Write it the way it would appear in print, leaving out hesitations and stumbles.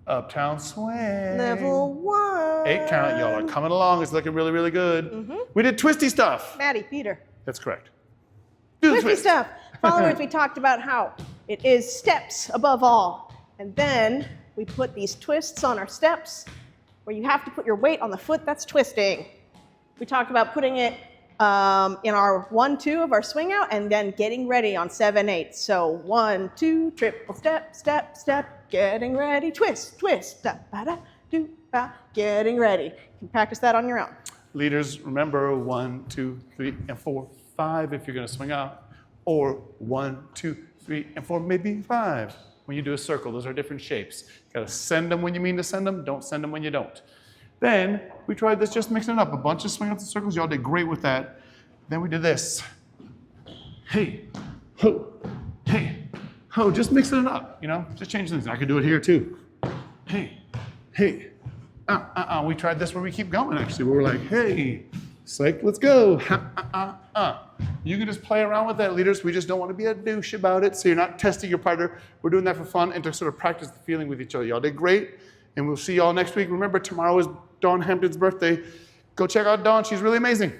Uptown Swing. Level 1. 8 count. Y'all are coming along. It's looking really, really good. We did twisty stuff. Maddie, Peter. That's correct. Do the Twisty twist. stuff. Followers, we talked about how it is steps above all. And then we put these twists on our steps where you have to put your weight on the foot. That's twisting. We talked about putting it in our 1-2 of our swing out and then getting ready on 7-8. So 1-2, triple step, step, step, getting ready, twist, twist, da ba da do ba, getting ready. You can practice that on your own. Leaders, remember 1, 2, 3, and 4, 5 if you're going to swing out, or 1, 2, 3, and 4, maybe 5 when you do a circle. Those are different shapes. You got to send them when you mean to send them. Don't send them when you don't. Then we tried this, just mixing it up. A bunch of swing outs and circles. Y'all did great with that. Then we did this. Hey, ho, hey, ho. Just mixing it up, you know? Just changing things. I could do it here too. Hey, hey, We tried this where we keep going, actually. Where we're like, hey, it's like, let's go. You can just play around with that, leaders. We just don't want to be a douche about it. So you're not testing your partner. We're doing that for fun and to sort of practice the feeling with each other. Y'all did great. And we'll see y'all next week. Remember, tomorrow is Dawn Hampton's birthday. Go check out Dawn. She's really amazing.